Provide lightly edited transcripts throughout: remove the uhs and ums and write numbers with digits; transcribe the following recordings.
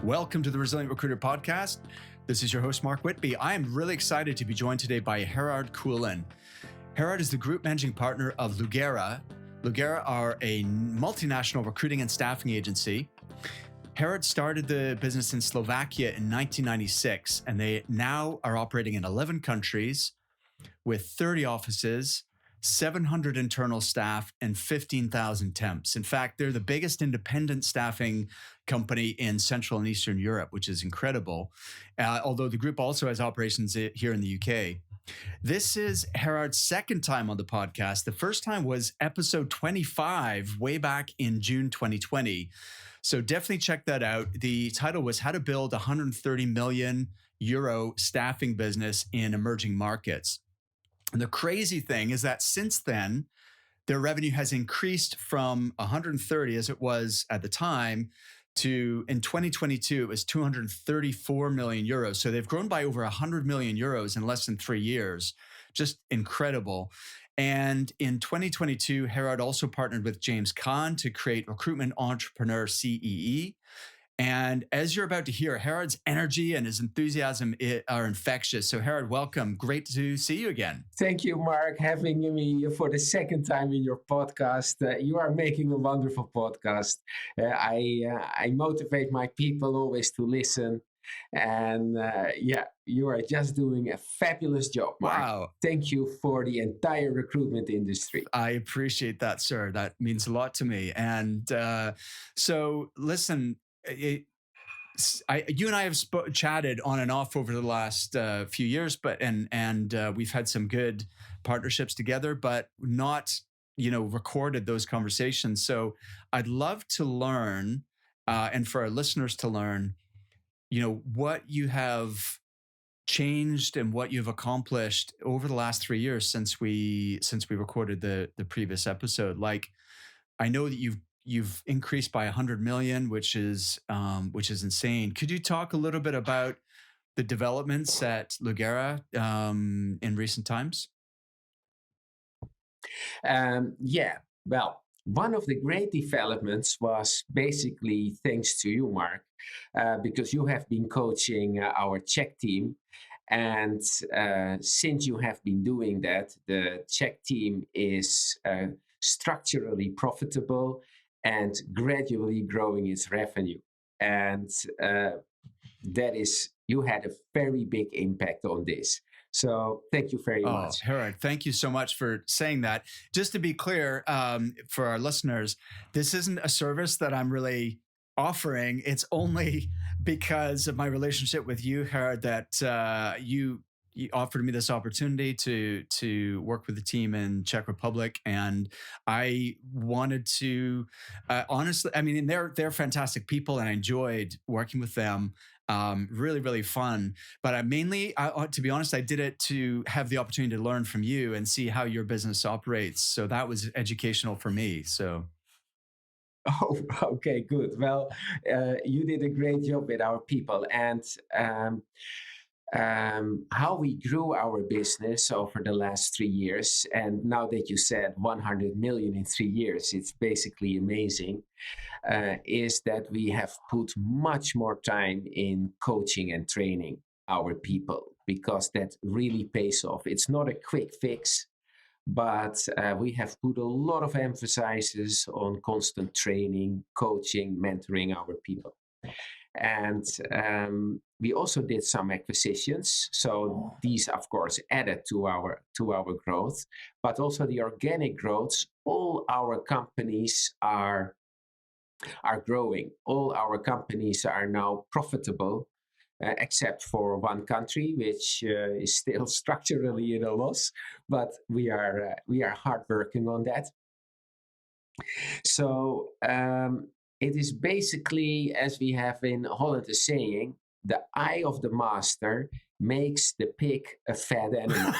Welcome to the Resilient Recruiter Podcast. This is your host, Mark Whitby. I am really excited to be joined today by Gerard Koolen. Herard is the Group Managing Partner of Lugara. Lugara are a multinational recruiting and staffing agency. Herard started the business in Slovakia in 1996, and they now are operating in 11 countries with 30 offices, 700 internal staff, and 15,000 temps. In fact, they're the biggest independent staffing company in Central and Eastern Europe, which is incredible. Although the group also has operations here in the UK. This is Herard's second time on the podcast. The first time was episode 25, way back in June 2020. So definitely check that out. The title was How to Build a 130 million euro staffing business in emerging markets. And the crazy thing is that since then, their revenue has increased from 130 as it was at the time to, in 2022, it was 234 million euros. So they've grown by over 100 million euros in less than 3 years. Just incredible. And in 2022, Herard also partnered with James Caan to create Recruitment Entrepreneur CEE. And as you're about to hear, Herard's energy and his enthusiasm are infectious. So Herard, welcome. Great to see you again. Thank you, Mark, having me for the second time in your podcast. You are making a wonderful podcast. I motivate my people always to listen. And you are just doing a fabulous job, Mark. Wow. Thank you for the entire recruitment industry. I appreciate that, sir. That means a lot to me. And so listen, you and I have chatted on and off over the last few years, but we've had some good partnerships together, but not recorded those conversations. So I'd love to learn, and for our listeners to learn, what you have changed and what you've accomplished over the last 3 years since we recorded the previous episode. Like, I know that you've increased by 100 million, which is insane. Could you talk a little bit about the developments at Lugara in recent times? Well, one of the great developments was basically thanks to you, Mark, because you have been coaching our Czech team. And since you have been doing that, the Czech team is structurally profitable and gradually growing its revenue. And you had a very big impact on this. So thank you very much. Herard, thank you so much for saying that. Just to be clear, for our listeners, this isn't a service that I'm really offering. It's only because of my relationship with you, Herard, that you offered me this opportunity to work with the team in Czech Republic, and I wanted to honestly. I mean, they're fantastic people, and I enjoyed working with them. Really, really fun. But to be honest, I did it to have the opportunity to learn from you and see how your business operates. So that was educational for me. So. Oh, okay, good. Well, you did a great job with our people, and how we grew our business over the last 3 years. And now that you said 100 million in 3 years, it's basically amazing, is that we have put much more time in coaching and training our people, because that really pays off. It's not a quick fix, but we have put a lot of emphasis on constant training, coaching, mentoring our people. And we also did some acquisitions. So these, of course, added to our growth, but also the organic growth. All our companies are growing. All our companies are now profitable, except for one country, which is still structurally in a loss. But we are hard working on that. So it is basically, as we have in Holland a saying, the eye of the master makes the pig a fat animal.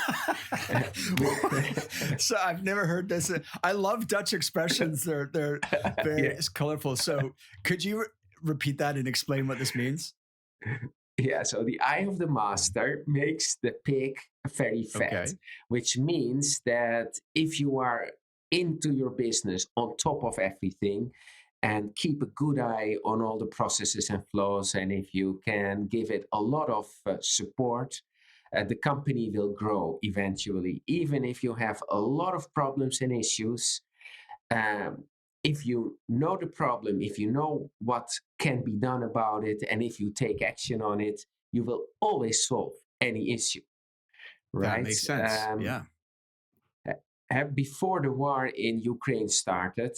So I've never heard this. I love Dutch expressions. They're very colorful. So could you repeat that and explain what this means? Yeah, so the eye of the master makes the pig very fat, which means that if you are into your business on top of everything, and keep a good eye on all the processes and flows. And if you can give it a lot of support, the company will grow eventually. Even if you have a lot of problems and issues, if you know the problem, if you know what can be done about it, and if you take action on it, you will always solve any issue, That right? makes sense. Yeah. Before the war in Ukraine started,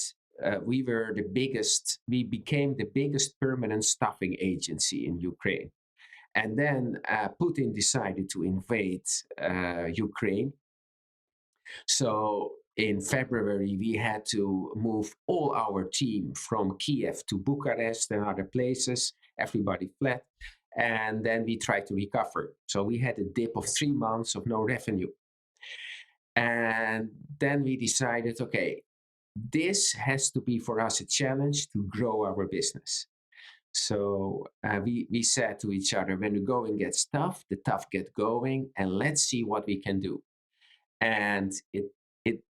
we became the biggest permanent staffing agency in Ukraine. And then Putin decided to invade Ukraine. So in February, we had to move all our team from Kiev to Bucharest and other places. Everybody fled. And then we tried to recover. So we had a dip of 3 months of no revenue. And then we decided, okay, this has to be for us a challenge to grow our business. So we said to each other, when the going gets tough, the tough get going, and let's see what we can do. And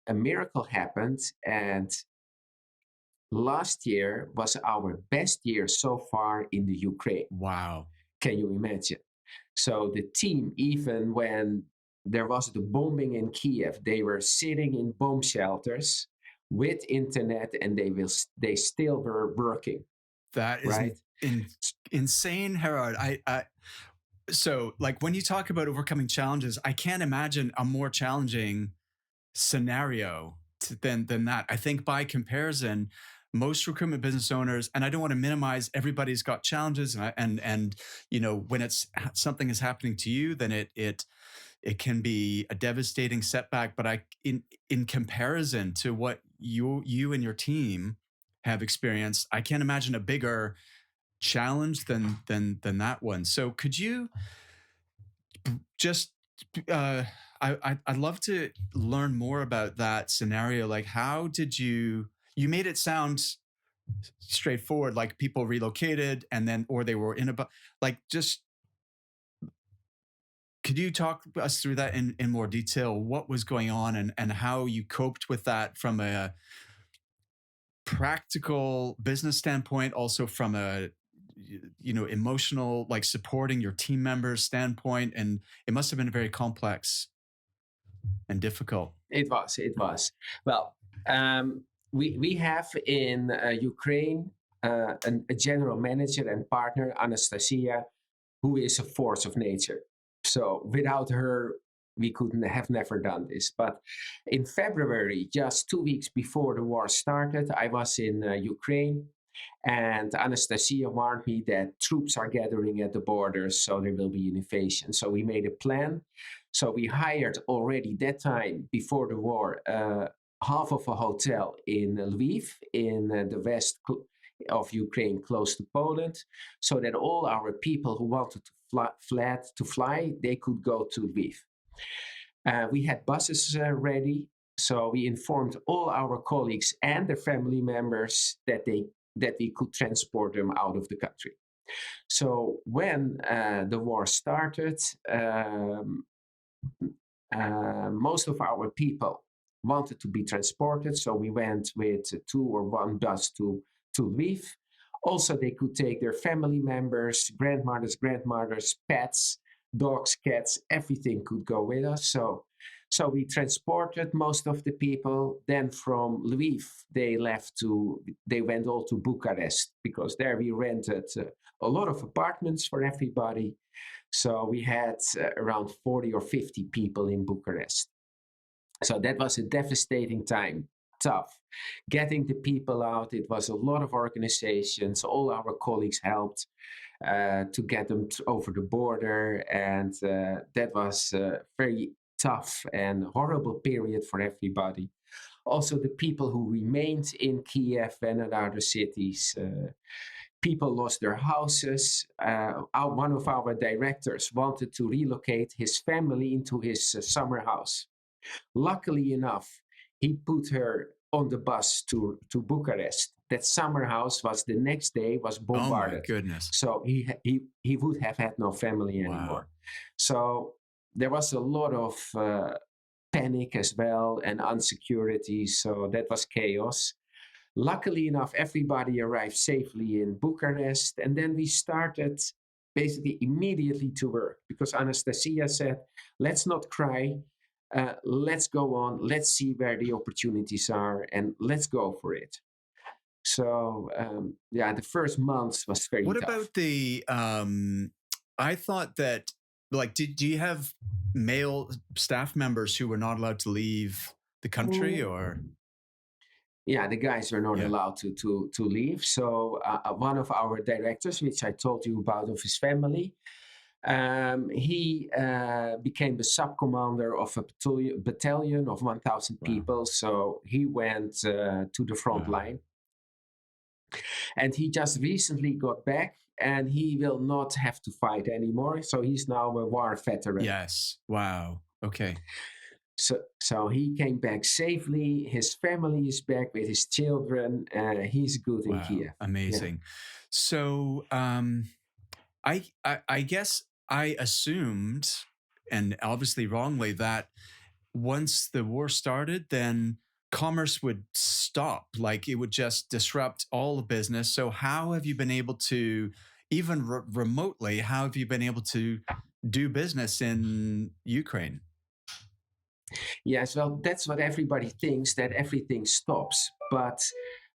a miracle happened, and last year was our best year so far in the Ukraine. Wow. Can you imagine? So the team, even when there was the bombing in Kiev, they were sitting in bomb shelters with internet, and they still were working. That is right? insane, Herard. So like when you talk about overcoming challenges, I can't imagine a more challenging scenario than that. I think by comparison, most recruitment business owners, and I don't want to minimize, everybody's got challenges, and you know, when it's something is happening to you, then it can be a devastating setback. But in comparison to what you and your team have experienced, I can't imagine a bigger challenge than that one. So could you just I'd love to learn more about that scenario. Like, how did you made it sound straightforward, like people relocated and then, or they were in like, just could you talk us through that in more detail? What was going on and how you coped with that from a practical business standpoint, also from a emotional, like supporting your team members standpoint? And it must have been very complex and difficult. It was. Well, we have in Ukraine a general manager and partner, Anastasia, who is a force of nature. So without her, we couldn't have never done this. But in February, just 2 weeks before the war started, I was in Ukraine, and Anastasia warned me that troops are gathering at the borders, so there will be an invasion. So we made a plan. So we hired already that time, before the war, half of a hotel in Lviv, in the west of Ukraine, close to Poland, so that all our people who wanted to fly, they could go to Lviv. We had buses ready, so we informed all our colleagues and their family members that we could transport them out of the country. So when the war started, most of our people wanted to be transported, so we went with 2 or 1 bus to Lviv. Also, they could take their family members, grandmothers, pets, dogs, cats, everything could go with us. So we transported most of the people. Then from Lviv, they went all to Bucharest, because there we rented a lot of apartments for everybody. So we had around 40 or 50 people in Bucharest. So that was a devastating time, tough. Getting the people out, it was a lot of organizations. All our colleagues helped to get them over the border. And that was a very tough and horrible period for everybody. Also, the people who remained in Kiev and in other cities, people lost their houses. One of our directors wanted to relocate his family into his summer house. Luckily enough, he put her on the bus to Bucharest. That summer house was the next day was bombarded. Oh my goodness. So he would have had no family anymore. Wow. So there was a lot of panic as well and insecurity. So that was chaos. Luckily enough, everybody arrived safely in Bucharest, and then we started basically immediately to work because Anastasia said, let's not cry, let's go on, let's see where the opportunities are, and let's go for it. So, the first month was very What tough. about I thought that, like, do you have male staff members who were not allowed to leave the country, or? Yeah, the guys were not Yeah. allowed to leave. So one of our directors, which I told you about, of his family, he became the sub-commander of a battalion of 1,000 Wow. people. So he went to the front Wow. line. And he just recently got back, and he will not have to fight anymore. So he's now a war veteran. Yes. Wow. Okay. So he came back safely. His family is back with his children. He's good in Kiev. Amazing. Yeah. So I guess I assumed, and obviously wrongly, that once the war started, then commerce would stop. Like, it would just disrupt all the business. So how have you been able to, even remotely, how have you been able to do business in Ukraine? Yes, well, that's what everybody thinks, that everything stops. But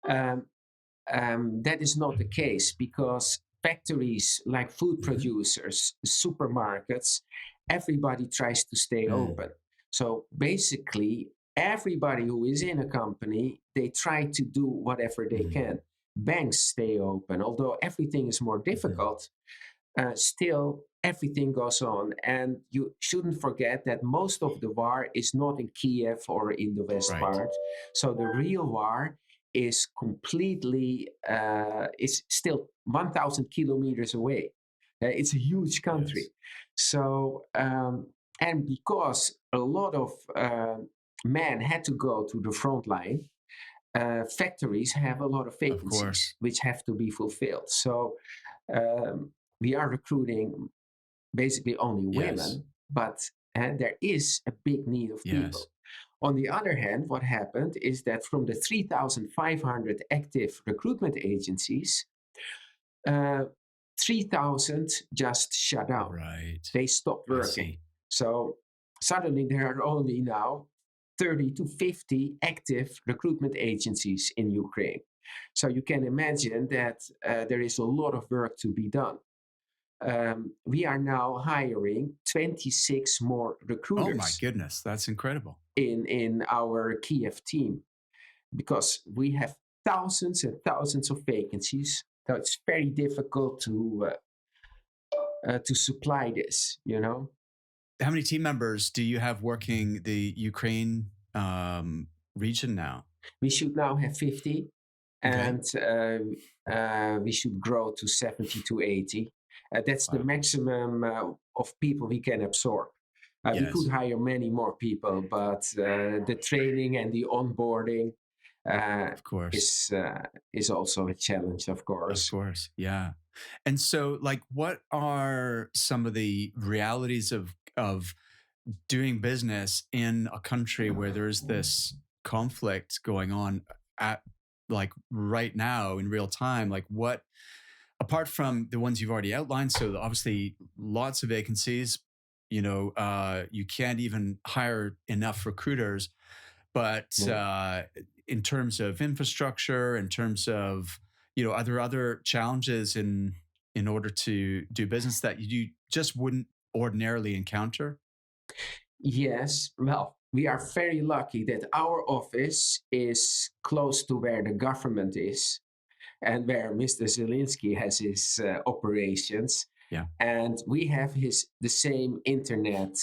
that is not the case, because factories like food producers, supermarkets, everybody tries to stay open. So basically, everybody who is in a company, they try to do whatever they can. Banks stay open, although everything is more difficult. Still, everything goes on. And you shouldn't forget that most of the war is not in Kiev or in the west part. So the real war is completely, is still 1,000 kilometers away. It's a huge country. Yes. So, and because a lot of men had to go to the front line, factories have a lot of vacancies, which have to be fulfilled. So we are recruiting basically only women, but there is a big need of people. On the other hand, what happened is that from the 3,500 active recruitment agencies, 3,000 just shut down. They stopped working. So suddenly there are only now 30 to 50 active recruitment agencies in Ukraine. So you can imagine that there is a lot of work to be done. We are now hiring 26 more recruiters. Oh my goodness, that's incredible. In our Kiev team, because we have thousands and thousands of vacancies. So it's very difficult to supply this, you know. How many team members do you have working the Ukraine region now? We should now have 50, and we should grow to 70 to 80. That's the maximum of people we can absorb. We could hire many more people, but the training and the onboarding of course is also a challenge, of course. Of course, yeah. And so, like, what are some of the realities of doing business in a country where there's this conflict going on at, like, right now in real time? Like, what, apart from the ones you've already outlined, so obviously lots of vacancies, you know, you can't even hire enough recruiters, but in terms of infrastructure, in terms of, you know, are there other challenges in order to do business that you just wouldn't ordinarily encounter? Yes, well, we are very lucky that our office is close to where the government is and where Mr. Zelensky has his operations. Yeah. And we have the same internet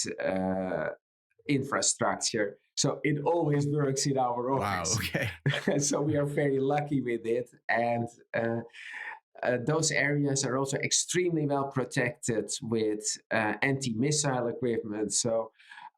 infrastructure. So it always works in our office. Wow, okay. So we are very lucky with it. And those areas are also extremely well protected with anti-missile equipment. So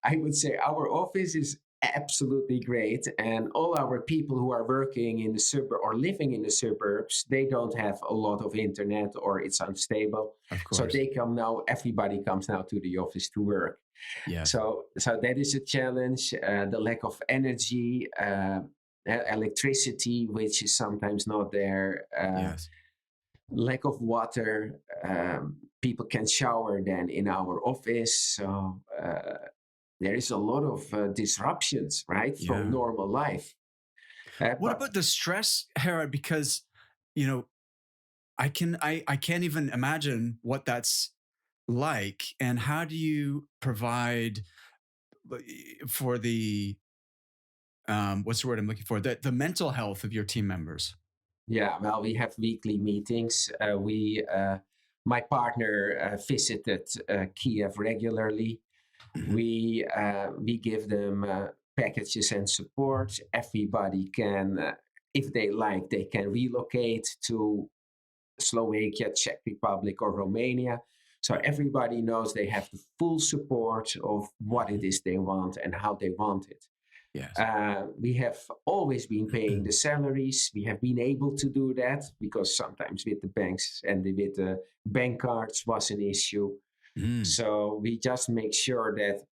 I would say our office is absolutely great, and all our people who are working in the suburb or living in the suburbs, they don't have a lot of internet or it's unstable. Of course. So they come now, everybody comes now to the office to work. Yeah. So that is a challenge, the lack of energy. electricity, which is sometimes not there, Yes. lack of water. People can shower then in our office. So there is a lot of disruptions, right, from Yeah. normal life. What about the stress, Herard? Because, you know, I can't even imagine what that's like. And how do you provide for the what's the word I'm looking for? The mental health of your team members. Yeah, well, we have weekly meetings. My partner visited Kiev regularly. Mhm. We give them packages and support. Everybody can, if they like, they can relocate to Slovakia, Czech Republic, or Romania. So Yeah. everybody knows they have the full support of what it Mhm. is they want and how they want it. Yes. We have always been paying the salaries. We have been able to do that because sometimes with the banks and with the bank cards was an issue. Mm. So we just make sure that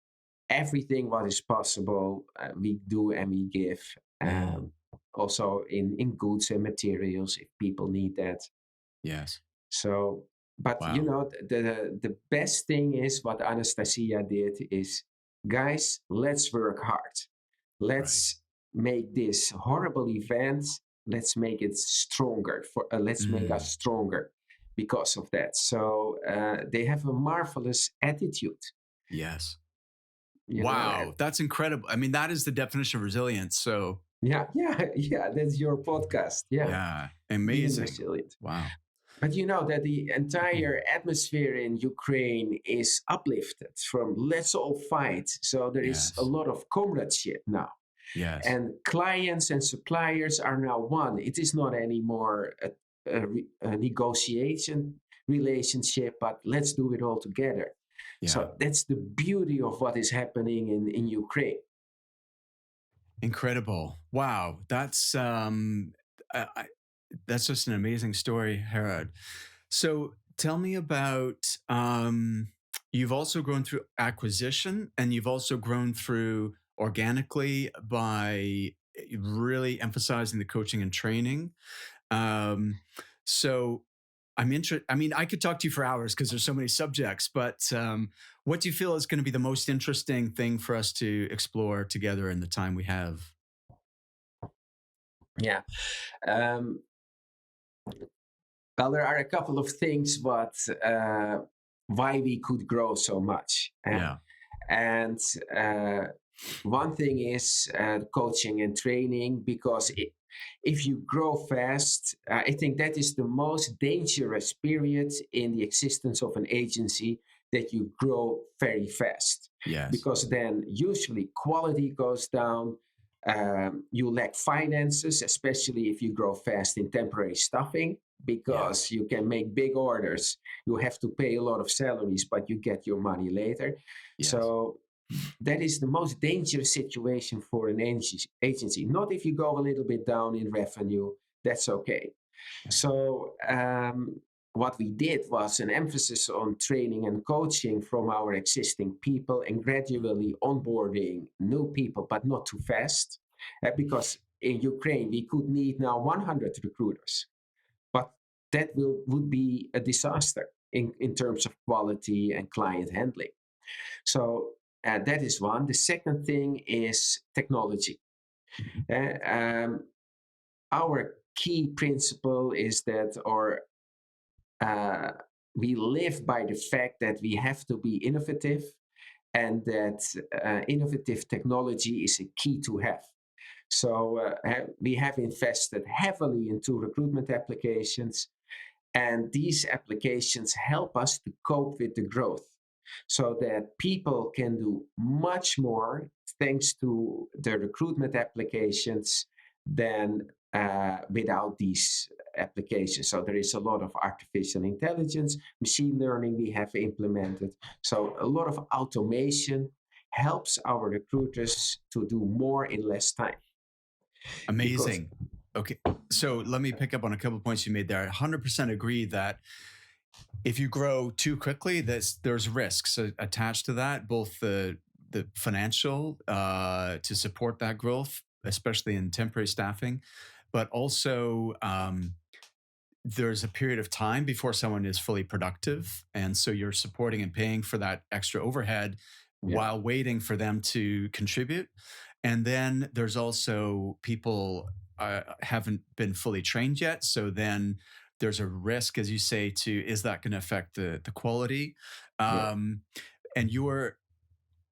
everything what is possible we do and we give. Mm. Also in goods and materials if people need that. Yes. So, but you Wow. know, the best thing is what Anastasia did is, guys, let's work hard. Right. Let's make this horrible event. Let's make it stronger. Let's make Mm. us stronger because of that. So they have a marvelous attitude. Yes. You know, Wow. That's incredible. I mean, that is the definition of resilience. So, yeah. That's your podcast. Yeah, yeah, being amazing. resilient. Wow. But you know that the entire atmosphere in Ukraine is uplifted from let's all fight. So there is a Yes. lot of comradeship now. Yes. And clients and suppliers are now one. It is not anymore a negotiation relationship, but let's do it all together. Yeah. So that's the beauty of what is happening in Ukraine. Incredible. Wow. That's just an amazing story, Herod. So tell me about you've also grown through acquisition and you've also grown through organically by really emphasizing the coaching and training. Um, so I'm interested. I mean, I could talk to you for hours because there's so many subjects, but what do you feel is going to be the most interesting thing for us to explore together in the time we have? Yeah. Um, well, there are a couple of things why we could grow so much. Yeah. And one thing is coaching and training, because if you grow fast, I think that is the most dangerous period in the existence of an agency, that you grow very fast. Yes. Because then usually quality goes down. You lack finances, especially if you grow fast in temporary staffing, because you can make big orders. You have to pay a lot of salaries, but you get your money later. Yes. So that is the most dangerous situation for an agency. Not if you go a little bit down in revenue, that's okay. So what we did was an emphasis on training and coaching from our existing people and gradually onboarding new people, but not too fast. Because in Ukraine, we could need now 100 recruiters, but that would be a disaster in terms of quality and client handling. So that is one. The second thing is technology. Our key principle is that, uh, we live by the fact that we have to be innovative, and that innovative technology is a key to have. So we have invested heavily into recruitment applications, and these applications help us to cope with the growth, so that people can do much more thanks to the recruitment applications than without these applications. So there is a lot of artificial intelligence, machine learning we have implemented. So a lot of automation helps our recruiters to do more in less time. Because Amazing. Okay. So let me pick up on a couple of points you made there. I 100% agree that if you grow too quickly, there's risks attached to that, both the financial to support that growth, especially in temporary staffing, but also there's a period of time before someone is fully productive. And so you're supporting and paying for that extra overhead Yeah. while waiting for them to contribute. And then there's also people haven't been fully trained yet. So then there's a risk, as you say, to is that going to affect the quality? Yeah. And you're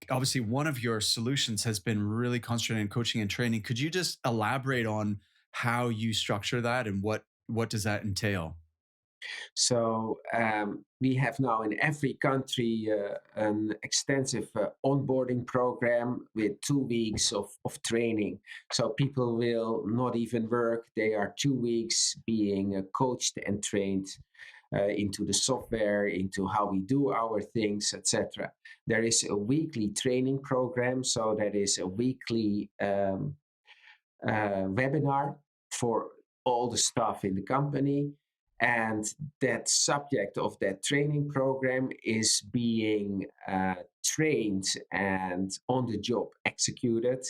obviously one of your solutions has been really concentrating on coaching and training. Could you just elaborate on how you structure that and what does that entail? So we have now in every country an extensive onboarding program with 2 weeks of training. So people will not even work. They are 2 weeks being coached and trained into the software, into how we do our things, etc. There is a weekly training program. So there is a weekly webinar for all the staff in the company. And that subject of that training program is being trained and on the job executed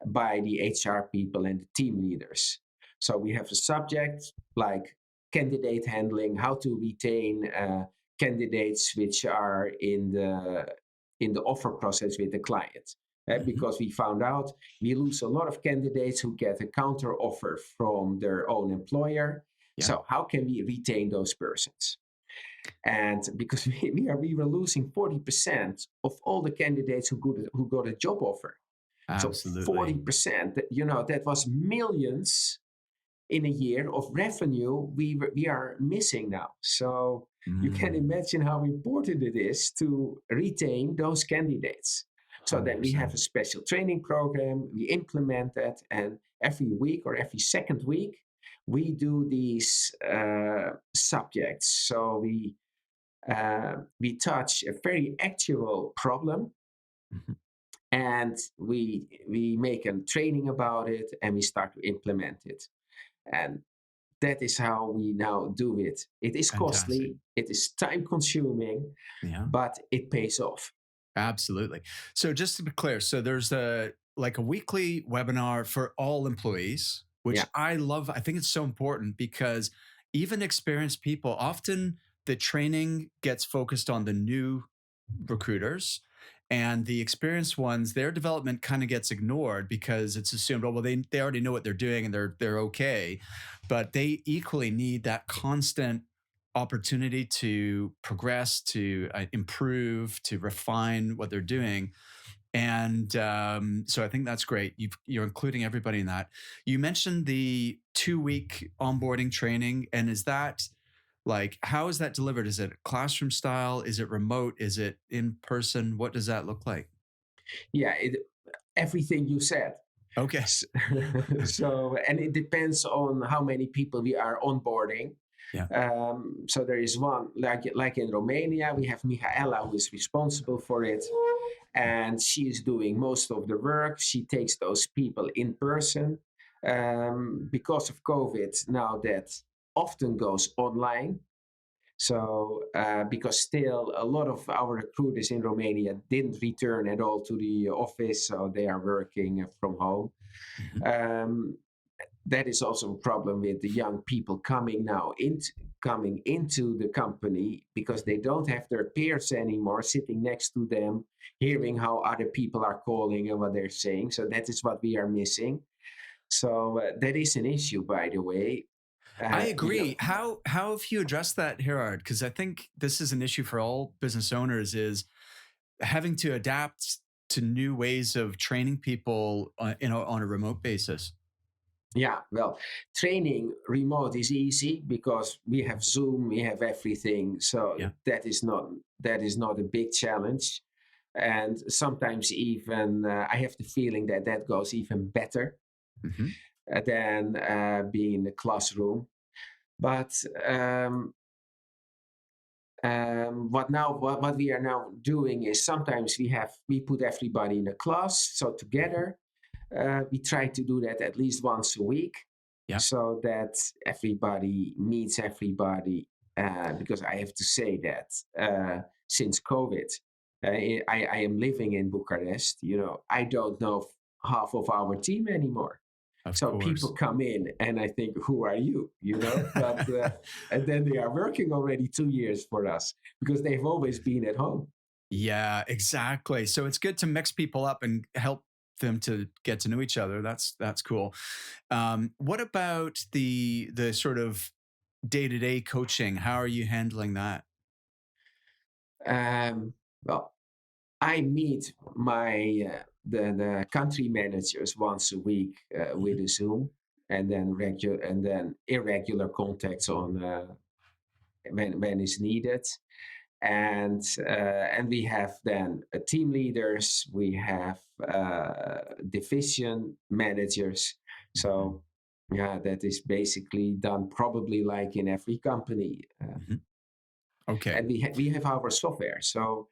by the HR people and the team leaders. So we have a subject like candidate handling, how to retain candidates which are in the offer process with the client. Because we found out we lose a lot of candidates who get a counter offer from their own employer. Yeah. So how can we retain those persons? And because we were losing 40% of all the candidates who got a job offer. Absolutely. So 40%, that was millions in a year of revenue we are missing now. So you can imagine how important it is to retain those candidates. So then we have a special training program, we implement that, and every week or every second week, we do these subjects. So we touch a very actual problem, and we make a training about it, and we start to implement it. And that is how we now do it. It is costly, it is time consuming, but it pays off. Absolutely. So just to be clear, so there's a weekly webinar for all employees, which I love. I think it's so important because even experienced people, often the training gets focused on the new recruiters, and the experienced ones, their development kind of gets ignored because it's assumed, oh, well, they already know what they're doing and they're okay. But they equally need that constant opportunity to progress, to improve, to refine what they're doing. And so I think that's great. You're including everybody in that. You mentioned the 2-week onboarding training. And is that how is that delivered? Is it classroom style? Is it remote? Is it in person? What does that look like? Yeah, everything you said. Okay. So, and it depends on how many people we are onboarding. Yeah. So there is one, like in Romania, we have Michaela, who is responsible for it. And she is doing most of the work. She takes those people in person. Because of COVID, now that often goes online. So because still a lot of our recruiters in Romania didn't return at all to the office, so they are working from home. That is also a problem with the young people coming into the company because they don't have their peers anymore sitting next to them, hearing how other people are calling and what they're saying. So that is what we are missing. So that is an issue, by the way. I agree. How have you addressed that, Herard? Because I think this is an issue for all business owners, is having to adapt to new ways of training people on a remote basis. Yeah, well, training remote is easy because we have Zoom, we have everything. So that is not a big challenge. And sometimes even I have the feeling that goes even better than being in the classroom. But what we are now doing is sometimes we put everybody in a class, so together. We try to do that at least once a week, so that everybody meets everybody. Because I have to say that since COVID, I am living in Bucharest. I don't know half of our team anymore. Of So people course. come in and I think, who are you? But and then they are working already 2 years for us because they've always been at home. Yeah, exactly. So it's good to mix people up and help them to get to know each other. That's cool. What about the sort of day-to-day coaching? How are you handling that? Well, I meet my the country managers once a week with Mhm. a Zoom, and then irregular contacts on when is needed, and we have then team leaders, we have division managers. Mhm. So yeah, that is basically done probably like in every company, Mhm. Okay. and we have our software. So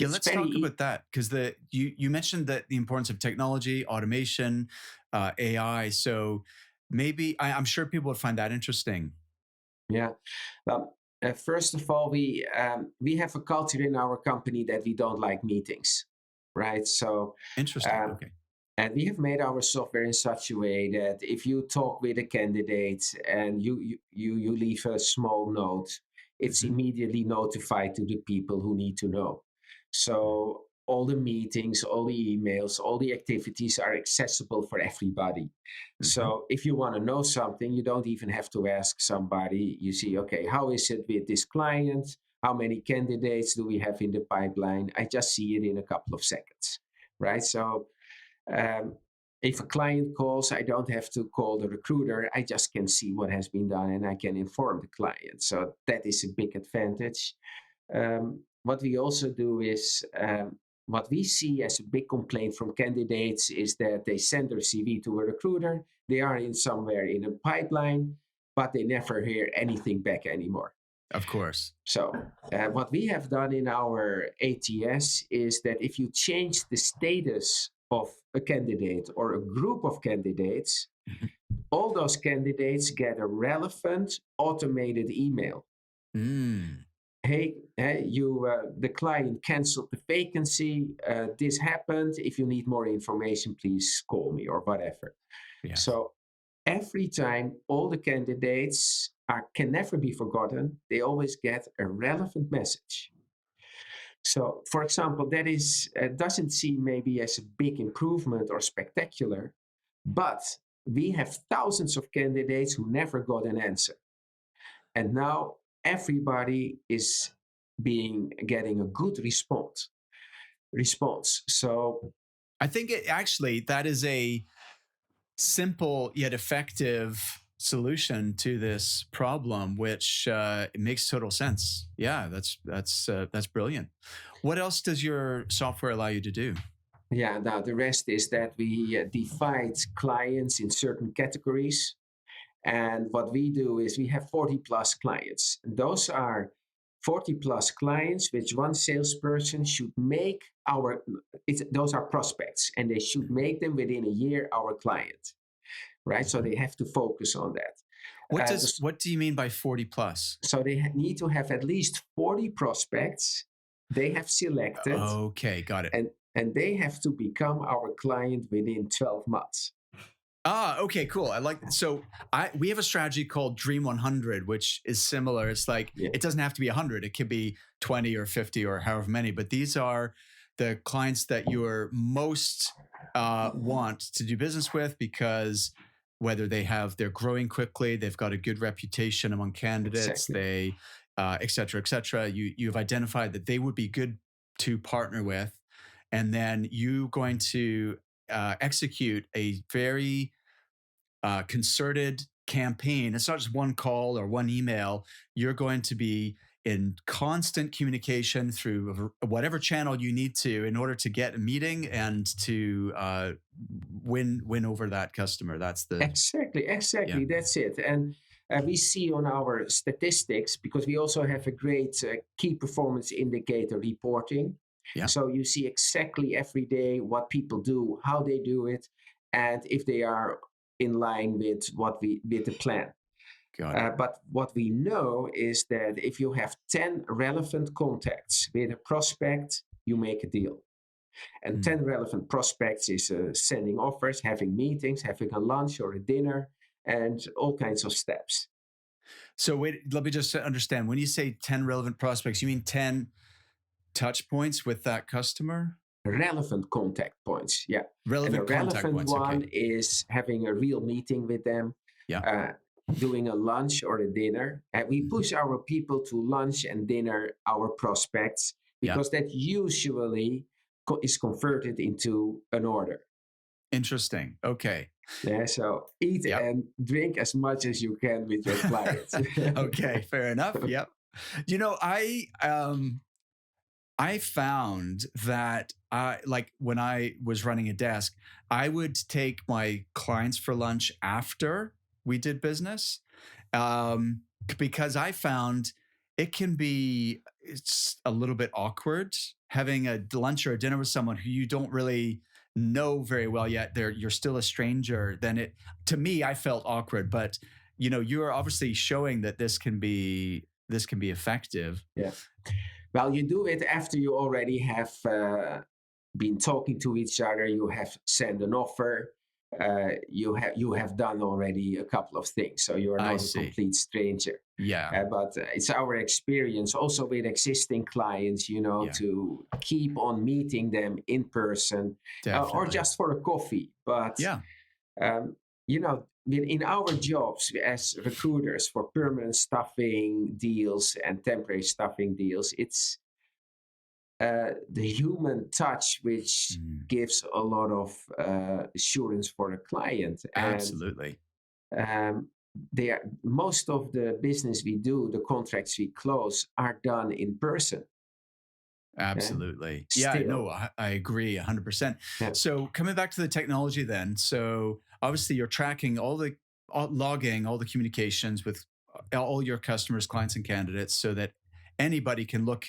Yeah, it's let's very talk about that because the you mentioned that the importance of technology, automation, AI. So maybe I'm sure people would find that interesting. Yeah. Well, first of all, we have a culture in our company that we don't like meetings, right? So, Interesting. um, Okay. and we have made our software in such a way that if you talk with a candidate and you leave a small note, it's Mhm. immediately notified to the people who need to know. So all the meetings, all the emails, all the activities are accessible for everybody. Mhm. So if you want to know something, you don't even have to ask somebody. You see, okay, how is it with this client? How many candidates do we have in the pipeline? I just see it in a couple of seconds, right? So um, if a client calls, I don't have to call the recruiter. I just can see what has been done and I can inform the client. So that is a big advantage. What we also do is what we see as a big complaint from candidates is that they send their CV to a recruiter. They are in somewhere in a pipeline, but they never hear anything back anymore. Of course. So, what we have done in our ATS is that if you change the status of a candidate or a group of candidates, Mhm. all those candidates get a relevant automated email. Mm. Hey, the client canceled the vacancy. This happened. If you need more information, please call me or whatever. Yes. So every time, all the candidates can never be forgotten. They always get a relevant message. So, for example, that is doesn't seem maybe as a big improvement or spectacular, but we have thousands of candidates who never got an answer, and now everybody is being getting a good response. So I think that is a simple yet effective solution to this problem, which it makes total sense. Yeah, that's brilliant. What else does your software allow you to do? yeah, now the rest is that we divide clients in certain categories. And what we do is we have 40 plus clients. Those are 40 plus clients which one salesperson should make those are prospects and they should make them within a year our client, right? So Mhm. they have to focus on that. What do you mean by 40 plus? So they need to have at least 40 prospects they have selected, Okay, got it. and they have to become our client within 12 months. Okay, cool. I like so I we have a strategy called Dream 100, which is similar. It's like Yeah, it doesn't have to be 100. It could be 20 or 50 or however many, but these are the clients that you're most want to do business with because whether they're growing quickly, they've got a good reputation among candidates, exactly. et cetera, et cetera. You've identified that they would be good to partner with, and then you going to execute a very concerted campaign. It's not just one call or one email. You're going to be in constant communication through whatever channel you need to in order to get a meeting and to win over that customer. That's the yeah. Exactly. That's it. And we see on our statistics, because we also have a great key performance indicator reporting. Yeah, So you see exactly every day what people do, how they do it, and if they are in line with with the plan. got it. But what we know is that if you have 10 relevant contacts with a prospect, you make a deal. And 10 relevant prospects is sending offers, having meetings, having a lunch or a dinner, and all kinds of steps. So wait, let me just understand. When you say 10 relevant prospects, you mean 10 touch points with that customer? Relevant contact points, yeah. Relevant and a contact relevant points, one okay. is having a real meeting with them, doing a lunch or a dinner. And we push our people to lunch and dinner, our prospects, because that usually is converted into an order. Interesting. Okay. Yeah, so eat and drink as much as you can with your clients. Okay, fair enough. Yep. You know, I found that like when I was running a desk, I would take my clients for lunch after we did business, because I found it's a little bit awkward having a lunch or a dinner with someone who you don't really know very well yet. You're still a stranger. To me, I felt awkward, but you're obviously showing that this can be effective. Yeah. Well, you do it after you already have been talking to each other. You have sent an offer. You have done already a couple of things, so you are not a complete stranger. Yeah. But it's our experience also with existing clients, to keep on meeting them in person, or just for a coffee. But in our jobs as recruiters for permanent staffing deals and temporary staffing deals, it's the human touch which gives a lot of assurance for the client. Absolutely. And most of the business we do, the contracts we close, are done in person. Absolutely. I agree 100%. Yeah. So coming back to the technology then, so obviously you're tracking logging all the communications with all your customers, clients, and candidates, so that anybody can look.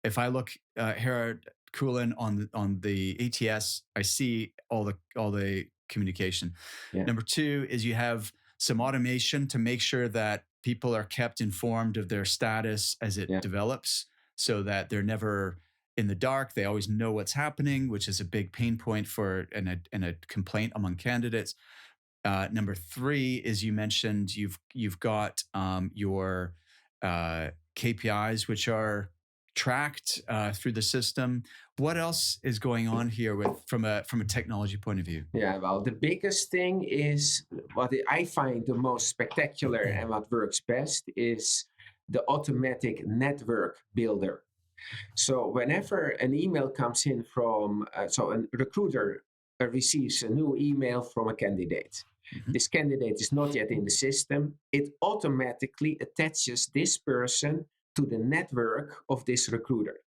If I look Gerard Koolen on the ATS, I see all the communication. Yeah. Number two is you have some automation to make sure that people are kept informed of their status as it develops, so that they're never in the dark. They always know what's happening, which is a big pain point and a complaint among candidates. Number three is you mentioned you've got your KPIs, which are tracked through the system. What else is going on here from a technology point of view? Yeah, well, the biggest thing is what I find the most spectacular and what works best is the automatic network builder. So whenever an email comes in from, so a recruiter receives a new email from a candidate. Mm-hmm. This candidate is not yet in the system. It automatically attaches this person to the network of this recruiter.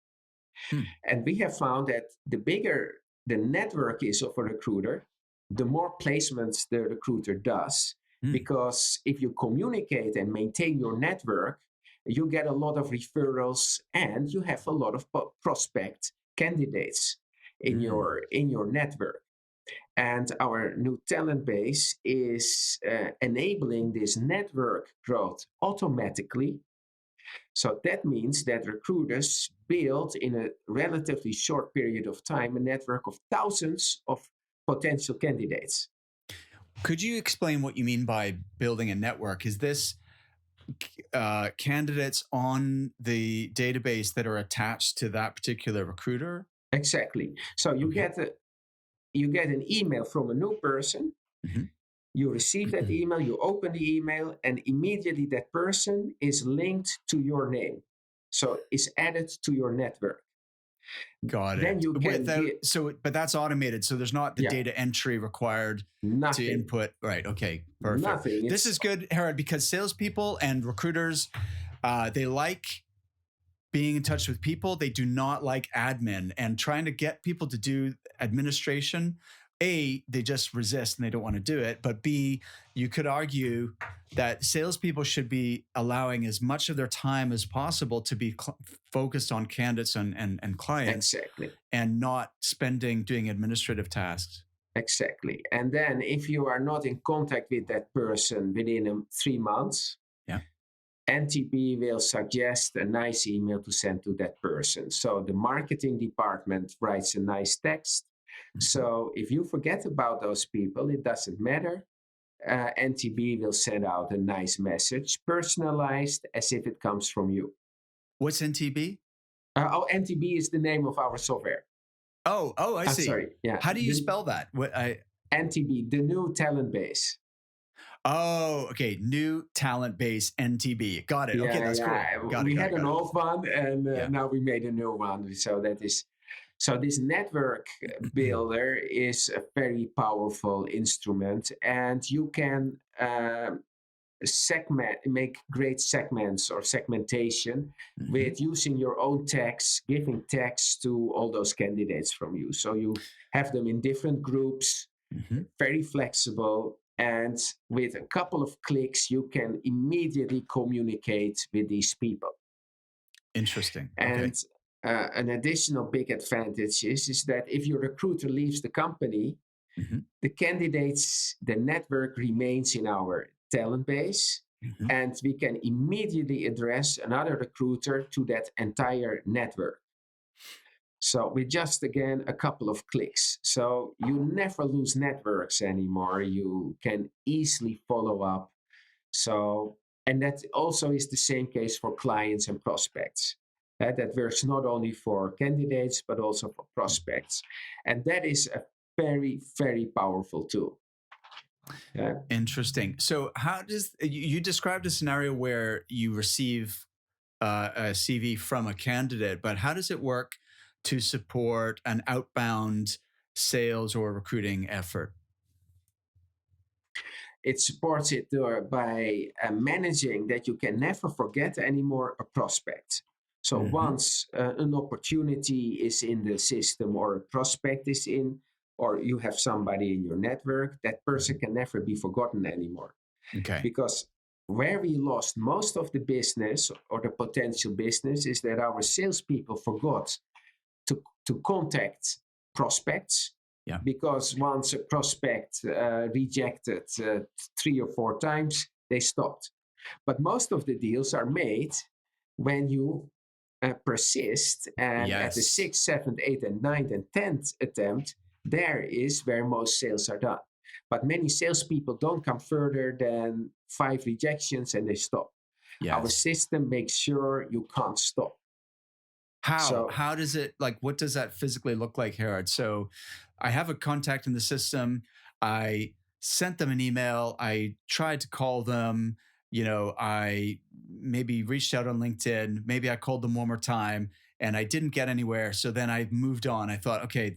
And we have found that the bigger the network is of a recruiter, the more placements the recruiter does. Because if you communicate and maintain your network, you get a lot of referrals and you have a lot of prospect candidates in your network. And our new talent base is enabling this network growth automatically. So that means that recruiters build in a relatively short period of time a network of thousands of potential candidates. Could you explain what you mean by building a network? Is this candidates on the database that are attached to that particular recruiter? Exactly. So you get an email from a new person. Mm-hmm. You receive that email, you open the email, and immediately that person is linked to your name. So it's added to your network. Got it. Then you can but that's automated. So there's not the data entry required to input. Right. Okay. Perfect. Nothing. This is good, Herard, because salespeople and recruiters, they like being in touch with people. They do not like admin, and trying to get people to do administration. A, they just resist and they don't want to do it. But B, you could argue that salespeople should be allowing as much of their time as possible to be focused on candidates and clients. Exactly. And not doing administrative tasks. Exactly. And then if you are not in contact with that person within 3 months, NTB will suggest a nice email to send to that person. So the marketing department writes a nice text. So if you forget about those people, it doesn't matter. NTB will send out a nice message, personalized as if it comes from you. What's NTB? NTB is the name of our software. Oh, I see. Sorry. Yeah. How do you spell that? NTB, the new talent base. Oh, okay. New talent base, NTB. Got it. Okay, that's cool. We had an old one, and now we made a new one. So this network builder is a very powerful instrument, and you can make great segments or segmentation with using your own tags, giving tags to all those candidates from you. So you have them in different groups, very flexible. And with a couple of clicks, you can immediately communicate with these people. Interesting. And an additional big advantage is that if your recruiter leaves the company, the candidates, the network remains in our talent base, and we can immediately address another recruiter to that entire network. So with just, again, a couple of clicks. So you never lose networks anymore. You can easily follow up. So, and that also is the same case for clients and prospects. That works not only for candidates, but also for prospects. And that is a very, very powerful tool. Interesting. So how does, you described a scenario where you receive a CV from a candidate, but how does it work to support an outbound sales or recruiting effort? It supports it by managing that you can never forget anymore a prospect. So once an opportunity is in the system or a prospect is in, or you have somebody in your network, that person can never be forgotten anymore. Okay. Because where we lost most of the business or the potential business is that our salespeople forgot to contact prospects. Yeah. Because once a prospect rejected 3 or 4 times, they stopped. But most of the deals are made when you persist, and at the 6th, 7th, 8th, and 9th, and 10th attempt, there is where most sales are done. But many salespeople don't come further than 5 rejections and they stop. Yes. Our system makes sure you can't stop. How does it, like, what does that physically look like, Herard? So I have a contact in the system. I sent them an email. I tried to call them. I maybe reached out on LinkedIn. Maybe I called them one more time and I didn't get anywhere. So then I moved on. I thought, okay,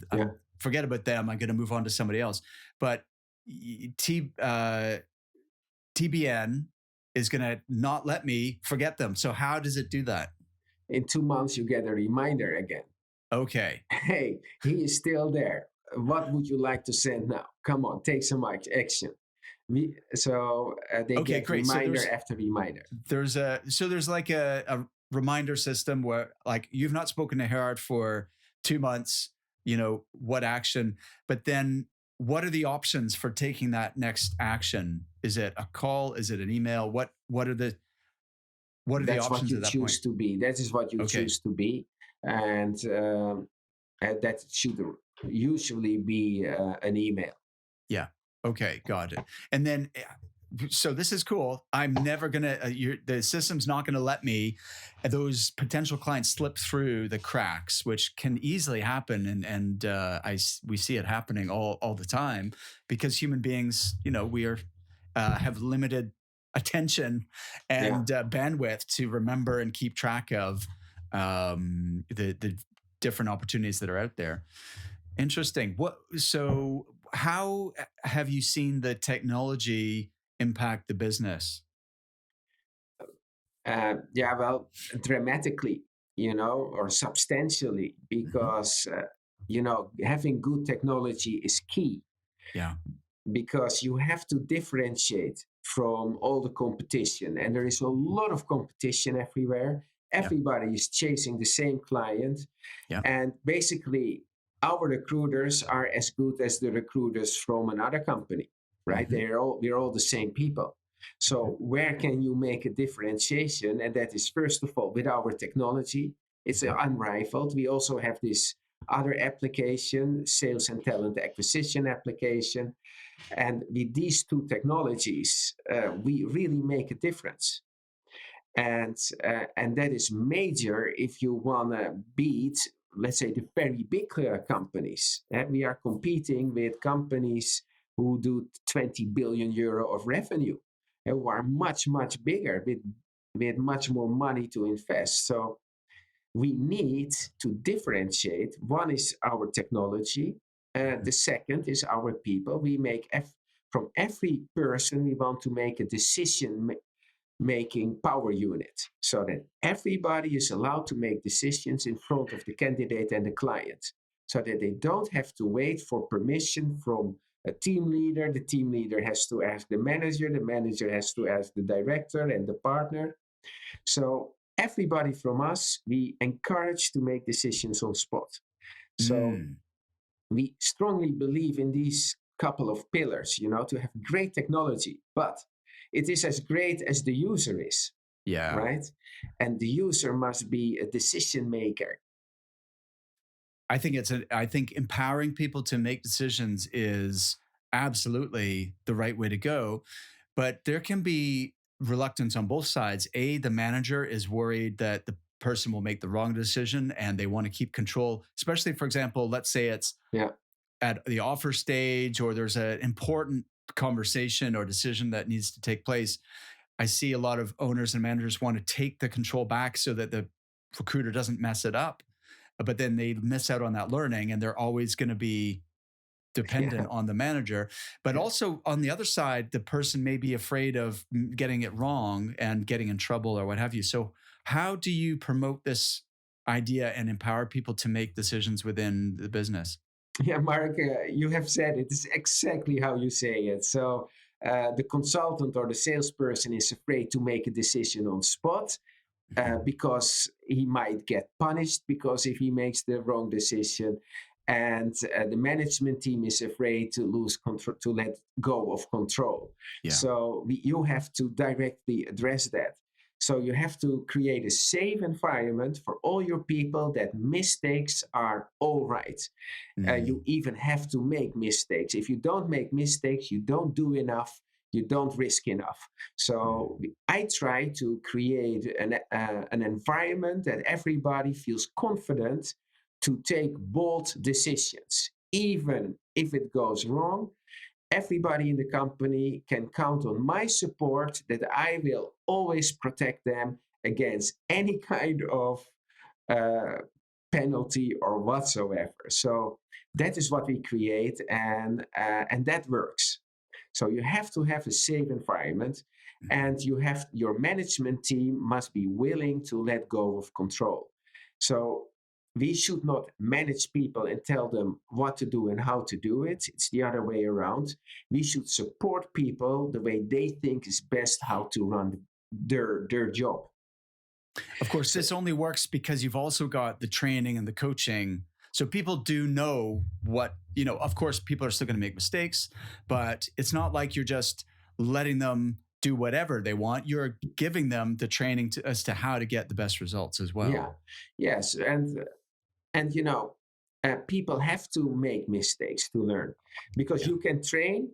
forget about them. I'm going to move on to somebody else. But TBN is going to not let me forget them. So how does it do that? In 2 months, you get a reminder again. Okay. Hey, he is still there. What would you like to send now? Come on, take some action. They get reminder after reminder. There's like a reminder system where, like, you've not spoken to Herard for 2 months. What action? But then, what are the options for taking that next action? Is it a call? Is it an email? What are the That's options what you at that choose point? to be. That is what you choose to be, and that should usually be an email. Yeah. Okay. Got it. And then, so this is cool. I'm never gonna. The system's not gonna let me. Those potential clients slip through the cracks, which can easily happen, and we see it happening all the time, because human beings, we are have limited attention and bandwidth to remember and keep track of the different opportunities that are out there. Interesting. So how have you seen the technology impact the business? Well, dramatically, or substantially, because having good technology is key. Yeah. Because you have to differentiate from all the competition, and there is a lot of competition everywhere. Everybody is chasing the same client, and basically our recruiters are as good as the recruiters from another company, right? We're all the same people. So where can you make a differentiation? And that is, first of all, with our technology. It's unrivaled. We also have this other application, sales and talent acquisition application. And with these two technologies, we really make a difference. And that is major if you want to beat, let's say, the very big companies. We are competing with companies who do 20 billion euro of revenue, who are much, much bigger with much more money to invest. So we need to differentiate. One is our technology. The second is our people. We make from every person, we want to make a decision making power unit, so that everybody is allowed to make decisions in front of the candidate and the client, so that they don't have to wait for permission from a team leader. The team leader has to ask the manager has to ask the director and the partner. So everybody from us, we encourage to make decisions on spot. So we strongly believe in these couple of pillars, to have great technology, but it is as great as the user is. Yeah. Right? And the user must be a decision maker. I think empowering people to make decisions is absolutely the right way to go. But there can be reluctance on both sides. The manager is worried that the person will make the wrong decision and they want to keep control, especially, for example, let's say it's at the offer stage, or there's an important conversation or decision that needs to take place. I see a lot of owners and managers want to take the control back so that the recruiter doesn't mess it up, but then they miss out on that learning, and they're always going to be dependent on the manager. But also on the other side, the person may be afraid of getting it wrong and getting in trouble or what have you. So how do you promote this idea and empower people to make decisions within the business? Yeah, Mark, you have said it. It's exactly how you say it. So the consultant or the salesperson is afraid to make a decision on spot because he might get punished because if he makes the wrong decision. And the management team is afraid to lose control, to let go of control. Yeah. So you have to directly address that. So you have to create a safe environment for all your people that mistakes are all right. You even have to make mistakes. If you don't make mistakes, you don't do enough, you don't risk enough. So I try to create an environment that everybody feels confident to take bold decisions. Even if it goes wrong, everybody in the company can count on my support, that I will always protect them against any kind of penalty or whatsoever. So that is what we create, and that works. So you have to have a safe environment, and your management team must be willing to let go of control. So we should not manage people and tell them what to do and how to do it. It's the other way around. We should support people the way they think is best how to run their job. Of course, this only works because you've also got the training and the coaching. So people do know what, of course, people are still going to make mistakes, but it's not like you're just letting them do whatever they want. You're giving them the training as to how to get the best results as well. Yeah. Yes. And people have to make mistakes to learn, because you can train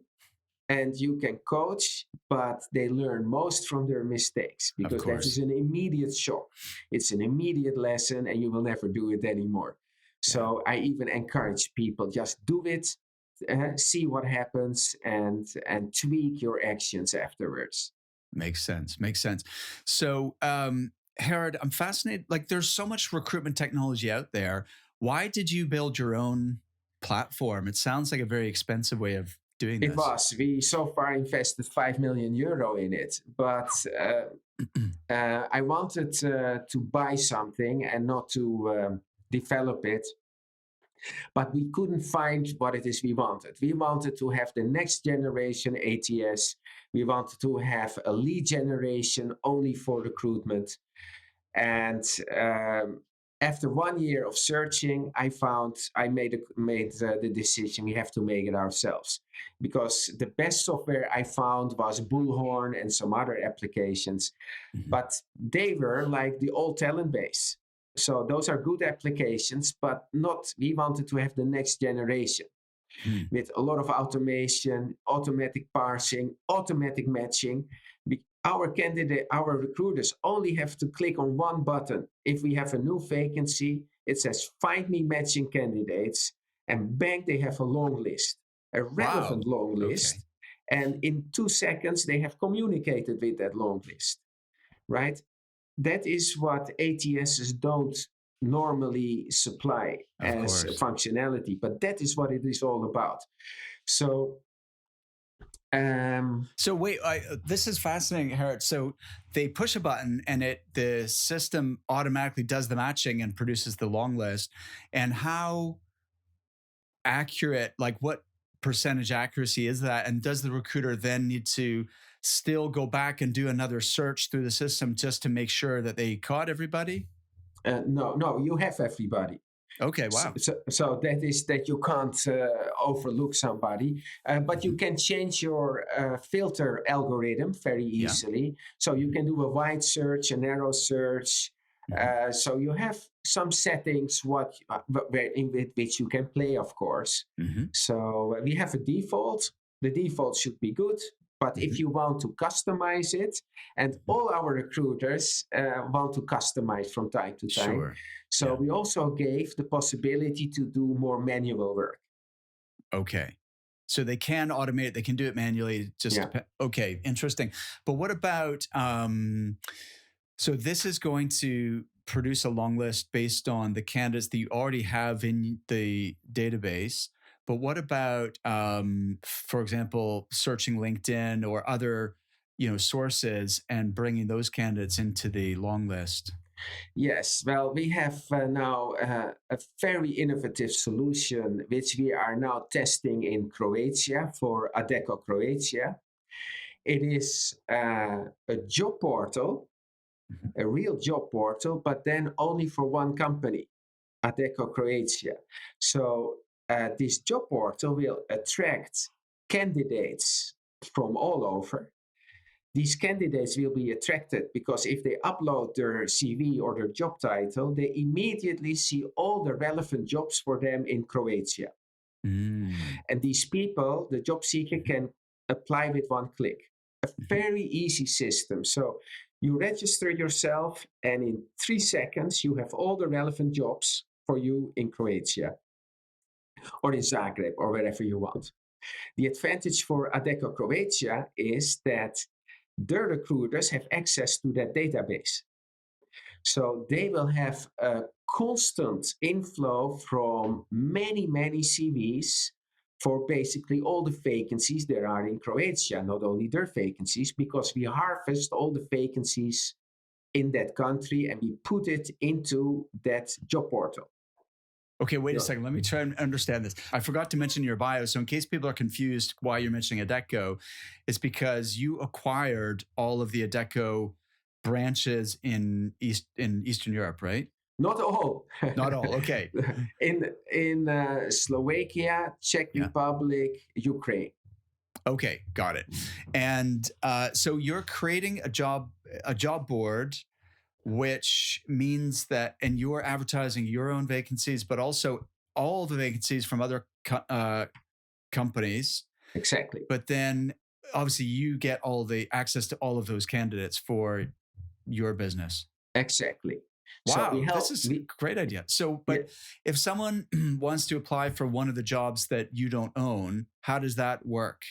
and you can coach, but they learn most from their mistakes, because that is an immediate shock. It's an immediate lesson and you will never do it anymore. So I even encourage people, just do it, see what happens, and tweak your actions afterwards. Makes sense. So, Herard, I'm fascinated. Like, there's so much recruitment technology out there. Why did you build your own platform? It sounds like a very expensive way of doing this. It was. We so far invested 5 million euro in it, but I wanted to buy something and not to develop it. But we couldn't find what it is we wanted. We wanted to have the next generation ATS. We wanted to have a lead generation only for recruitment. And After 1 year of searching, I made the decision we have to make it ourselves, because the best software I found was Bullhorn and some other applications, Mhm. but they were like the old talent base. So those are good applications, but not. We wanted to have the next generation Hmm. with a lot of automation, automatic parsing, automatic matching. Our recruiters only have to click on one button. If we have a new vacancy, it says find me matching candidates, and bang, they have a long list, a relevant Wow. long Okay. list. And in 2 seconds, they have communicated with that long list, right? That is what ATSs don't normally supply Of as course. functionality, but that is what it is all about. So, So wait, this is fascinating, Herard. So they push a button and the system automatically does the matching and produces the long list. And how accurate, like what percentage accuracy is that? And does the recruiter then need to still go back and do another search through the system just to make sure that they caught everybody? no, you have everybody. Okay, wow. So that is that you can't overlook somebody, but you can change your filter algorithm very Yeah. easily. So you can do a wide search, a narrow search. Mhm. So you have some settings in which you can play, of course. Mhm. So we have a default. The default should be good. But if Mhm. you want to customize it, and all our recruiters want to customize from time to time, Sure. so Yeah. we also gave the possibility to do more manual work. Okay. So they can automate, they can do it manually. Just Yeah. okay, interesting. But what about so this is going to produce a long list based on the candidates that you already have in the database. But what about, for example, searching LinkedIn or other, sources and bringing those candidates into the long list? Yes. Well, we have now a very innovative solution which we are now testing in Croatia for Adecco Croatia. It is a job portal, Mhm. a real job portal, but then only for one company, Adecco Croatia. So this job portal will attract candidates from all over. These candidates will be attracted because if they upload their CV or their job title, they immediately see all the relevant jobs for them in Croatia. Mm. And these people, the job seeker, can apply with one click. A Mhm. very easy system. So you register yourself, and in 3 seconds, you have all the relevant jobs for you in Croatia or in Zagreb or wherever you want. The advantage for Adecco Croatia is that their recruiters have access to that database. So they will have a constant inflow from many, many CVs for basically all the vacancies there are in Croatia, not only their vacancies, because we harvest all the vacancies in that country and we put it into that job portal. Okay, wait a Yeah. second. Let me try and understand this. I forgot to mention your bio. So, in case people are confused why you're mentioning Adecco, it's because you acquired all of the Adecco branches in Eastern Europe, right? Not all. Not all. Okay. in Slovakia, Czech Yeah. Republic, Ukraine. Okay. Got it. And so you're creating a job board, which means that, and you're advertising your own vacancies, but also all the vacancies from other companies. Exactly. But then obviously you get all the access to all of those candidates for your business. Exactly. So we Wow, this help. is a great idea. So, Yeah, but if someone wants to apply for one of the jobs that you don't own, how does that work?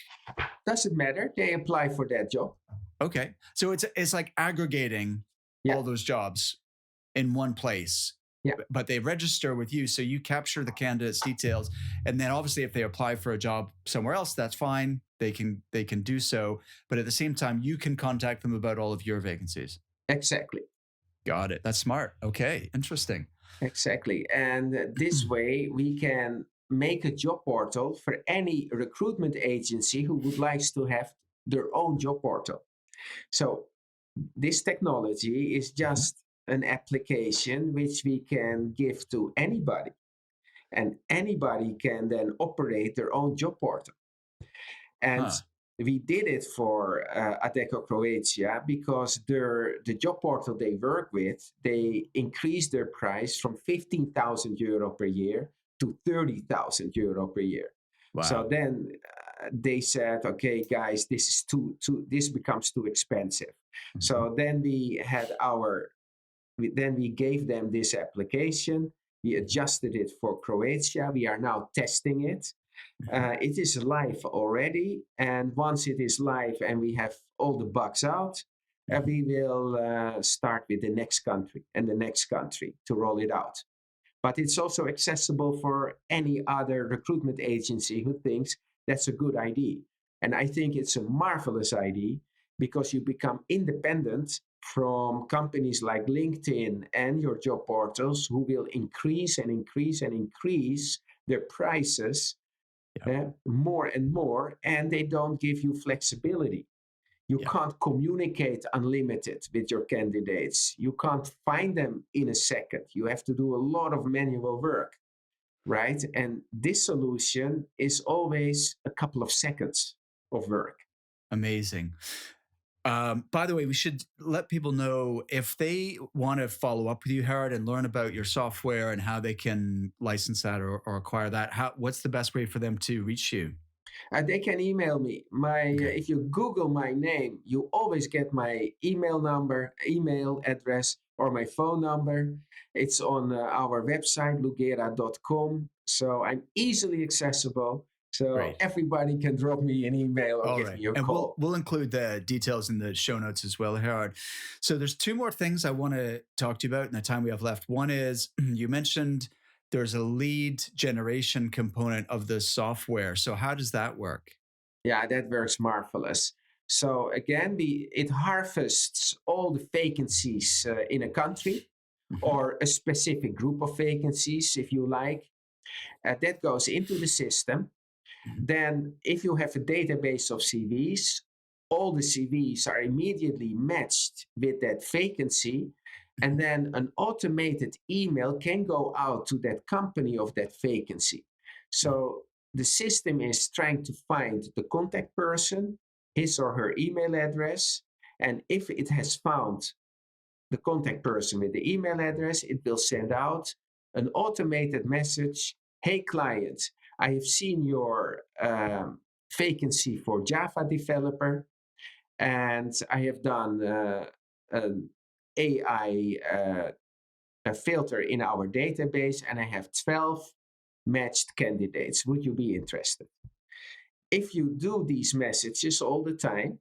doesn't matter. They apply for that job. Okay. So it's like aggregating Yeah. all those jobs in one place. Yeah. But they register with you, so you capture the candidate's details, and then obviously if they apply for a job somewhere else, that's fine. They can do so, but at the same time, you can contact them about all of your vacancies. Exactly. Got it. That's smart. Okay, interesting. Exactly. And this way we can make a job portal for any recruitment agency who would like to have their own job portal. So this technology is just an application which we can give to anybody, and anybody can then operate their own job portal. And we did it for Adecco Croatia because the job portal they work with, they increased their price from 15,000 euro per year to 30,000 euro per year. Wow. So then they said, okay, guys, this is this becomes too expensive. Mm-hmm. So then we gave them this application. We adjusted it for Croatia. We are now testing it. It is live already, and once it is live and we have all the bugs out, we will start with the next country and the next country to roll it out. But it's also accessible for any other recruitment agency who thinks that's a good idea. And I think it's a marvelous idea because you become independent from companies like LinkedIn and your job portals who will increase and increase and increase their prices more and more, and they don't give you flexibility. You can't communicate unlimited with your candidates. You can't find them in a second. You have to do a lot of manual work, right? And this solution is always a couple of seconds of work. Amazing. By the way, we should let people know if they want to follow up with you, Herard, and learn about your software and how they can license that or acquire that. What's the best way for them to reach you? They can email me. If you Google my name, you always get my email address, or my phone number. It's on our website, lugera.com. So I'm easily accessible. So everybody can drop me an email or give me a call. We'll include the details in the show notes as well, Herard. So there's two more things I want to talk to you about in the time we have left. One is you mentioned there's a lead generation component of the software. So how does that work? Yeah, that works marvelous. So again, it harvests all the vacancies in a country or a specific group of vacancies, if you like. That goes into the system. Then if you have a database of CVs, all the CVs are immediately matched with that vacancy. And then an automated email can go out to that company of that vacancy. So the system is trying to find the contact person, his or her email address. And if it has found the contact person with the email address, it will send out an automated message. Hey, client, I have seen your vacancy for Java developer, and I have done an AI a filter in our database, and I have 12 matched candidates. Would you be interested? If you do these messages all the time,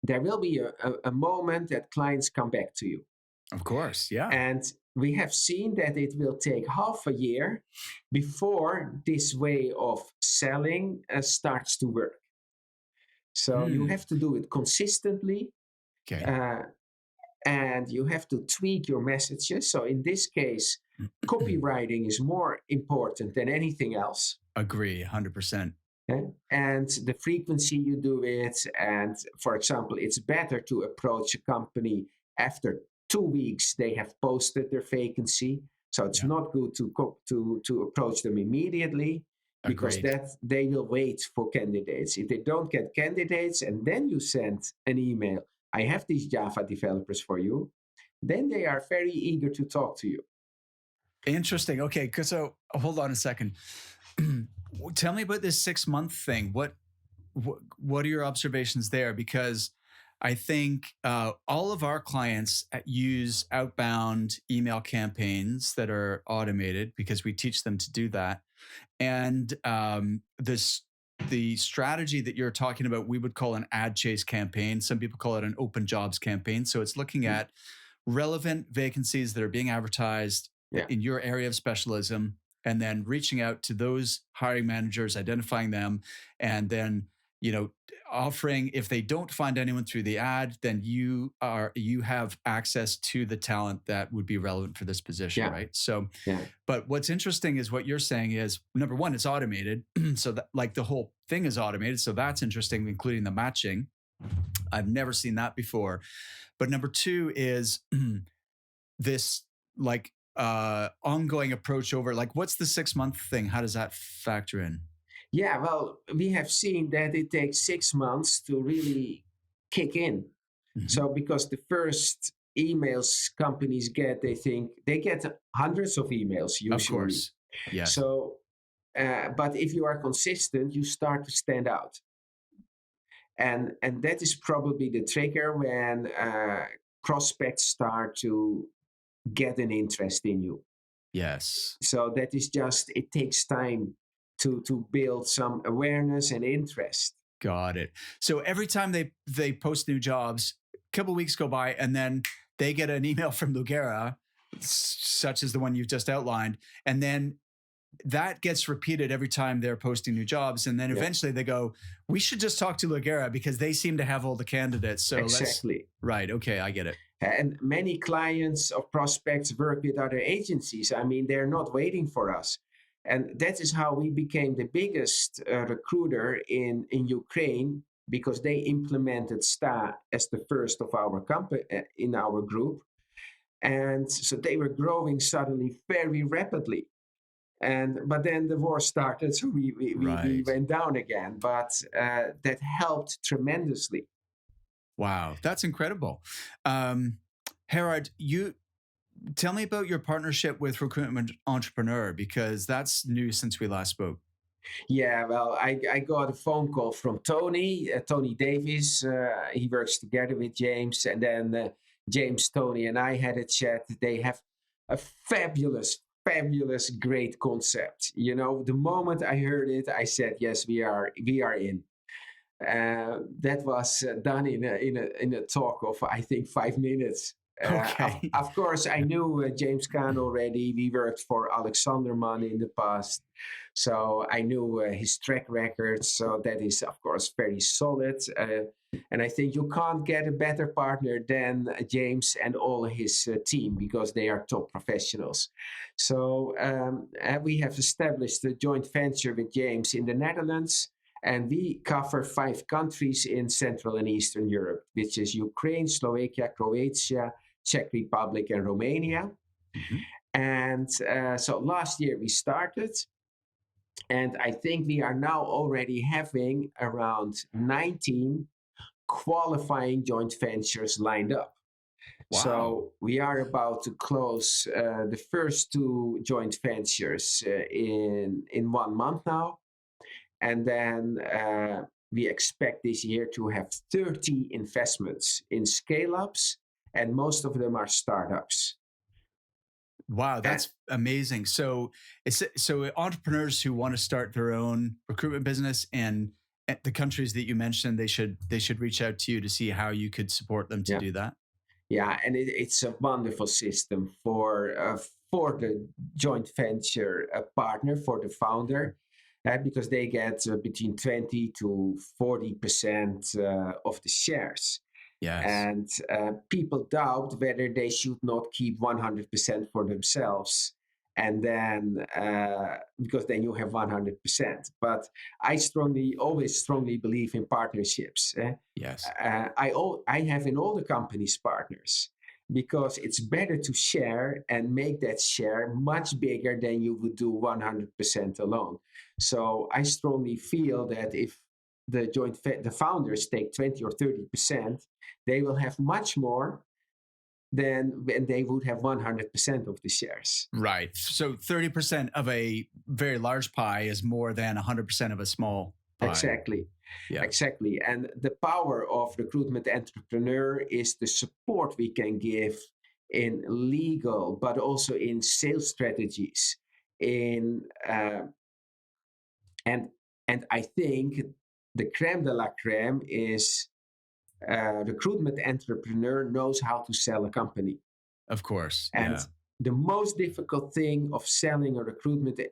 there will be a moment that clients come back to you. Of course, yeah. And we have seen that it will take half a year before this way of selling starts to work. So you have to do it consistently. And you have to tweak your messages. So in this case, copywriting is more important than anything else. Agree, 100%. And the frequency you do it. And for example, it's better to approach a company after 2 weeks they have posted their vacancy. So it's not good to approach them immediately, because they will wait for candidates. If they don't get candidates and then you send an email, I have these Java developers for you, then they are very eager to talk to you. Interesting. Okay, so hold on a second. Tell me about this 6-month thing. What are your observations there? Because I think all of our clients use outbound email campaigns that are automated because we teach them to do that. And the strategy that you're talking about, we would call an ad chase campaign. Some people call it an open jobs campaign. So it's looking at relevant vacancies that are being advertised in your area of specialism, and then reaching out to those hiring managers, identifying them, and then, offering, if they don't find anyone through the ad, then you have access to the talent that would be relevant for this position, right? So, but what's interesting is what you're saying is, number one, it's automated. So that, like, the whole thing is automated. So that's interesting, including the matching. I've never seen that before. But number two is this like ongoing approach over, like, what's the 6 month thing? How does that factor in? Yeah, well, we have seen that it takes 6 months to really kick in. Mhm. So because the first emails companies get, they get hundreds of emails Of usually. course. Yes. So, but if you are consistent, you start to stand out, and that is probably the trigger when prospects start to get an interest in you. Yes. So that is just, it takes time to build some awareness and interest. Got it. So every time they post new jobs, a couple weeks go by, and then they get an email from Lugera, such as the one you've just outlined, and then that gets repeated every time they're posting new jobs, and then Yeah. eventually they go, "We should just talk to Lugera because they seem to have all the candidates." So Exactly. right. Okay, I get it. And many clients or prospects work with other agencies. I mean, they're not waiting for us. And that is how we became the biggest recruiter in Ukraine, because they implemented STA as the first of our company in our group. And so they were growing suddenly very rapidly. But then the war started, so we Right. went down again. But that helped tremendously. Wow, that's incredible. Herard, you tell me about your partnership with Recruitment Entrepreneur, because that's new since we last spoke. Yeah, well, I got a phone call from Tony Davis. He works together with James, and then James, Tony, and I had a chat. They have a fabulous, great concept. You know, the moment I heard it, I said, "Yes, we are in." That was done in a talk of, I think, 5 minutes. Okay. Of course, I knew James Caan already. We worked for Alexander Mann in the past, so I knew his track record. So that is, of course, very solid. And I think you can't get a better partner than James and all his team, because they are top professionals. So we have established a joint venture with James in the Netherlands. And we cover 5 countries in Central and Eastern Europe, which is Ukraine, Slovakia, Croatia, Czech Republic, and Romania. Mhm. And so last year we started, and I think we are now already having around 19 qualifying joint ventures lined up. Wow. So we are about to close the first 2 joint ventures in 1 month now. And then we expect this year to have 30 investments in scale-ups, and most of them are startups. Wow, that's amazing. So entrepreneurs who want to start their own recruitment business, and at the countries that you mentioned, they should reach out to you to see how you could support them to do that. Yeah, and it's a wonderful system for the joint venture partner, for the founder. Because they get between 20 to 40% of the shares. Yes. And people doubt whether they should not keep 100% for themselves. And then, because then you have 100%. But I always strongly believe in partnerships. Yes. I have in all the companies partners, because it's better to share and make that share much bigger than you would do 100% alone. So I strongly feel that if the founders take 20 or 30%, they will have much more than when they would have 100% of the shares. Right. So 30% of a very large pie is more than 100% of a small pie. Exactly. Yeah. Exactly. And the power of Recruitment Entrepreneur is the support we can give in legal, but also in sales strategies. And I think the creme de la creme is Recruitment Entrepreneur knows how to sell a company. Of course. And the most difficult thing of selling a recruitment is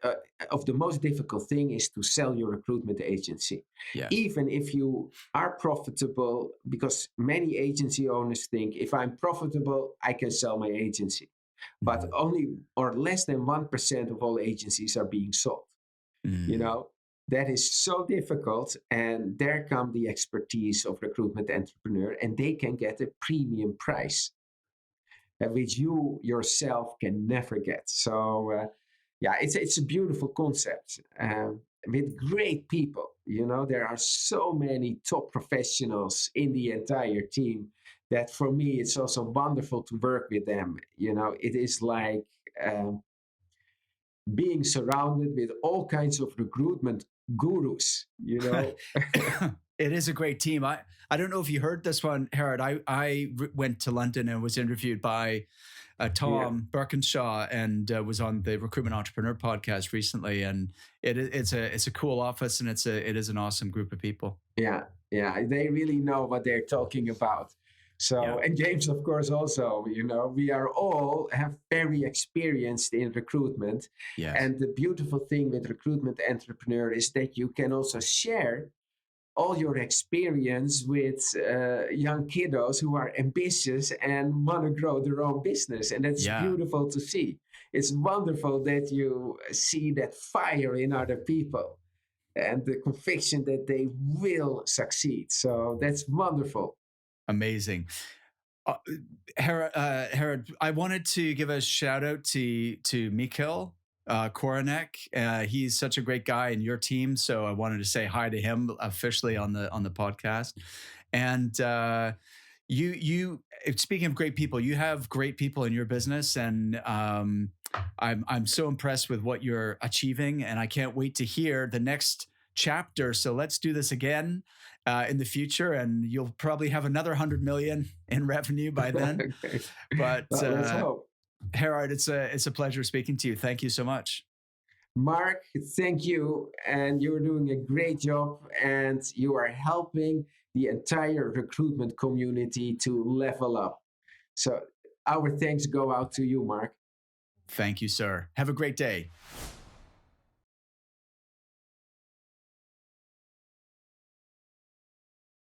to sell your recruitment agency. Yes. Even if you are profitable, because many agency owners think, if I'm profitable, I can sell my agency. But only or less than 1% of all agencies are being sold. You know, that is so difficult. And there come the expertise of Recruitment Entrepreneur, and they can get a premium price. which you yourself can never get. So yeah, it's a beautiful concept with great people. You know, there are so many top professionals in the entire team that for me it's also wonderful to work with them. You know, it is like being surrounded with all kinds of recruitment gurus. You know. It is a great team. I don't know if you heard this one, Herard. I went to London and was interviewed by Tom Birkinshaw and was on the Recruitment Entrepreneur podcast recently. And it's a cool office, and it is an awesome group of people. Yeah, they really know what they're talking about. So, and James, of course, also, you know, we are all have very experienced in recruitment. Yes. And the beautiful thing with Recruitment Entrepreneur is that you can also share all your experience with young kiddos who are ambitious and want to grow their own business. And that's beautiful to see. It's wonderful that you see that fire in other people and the conviction that they will succeed. So that's wonderful. Amazing. Herard, I wanted to give a shout out to Mikhail Koronek. He's such a great guy in your team, so I wanted to say hi to him officially on the podcast. And you speaking of great people, you have great people in your business, and I'm so impressed with what you're achieving, and I can't wait to hear the next chapter. So let's do this again in the future, and you'll probably have another 100 million in revenue by then. But let's hope. Herard, it's a pleasure speaking to you. Thank you so much. Mark, thank you. And you're doing a great job, and you are helping the entire recruitment community to level up. So our thanks go out to you, Mark. Thank you, sir. Have a great day.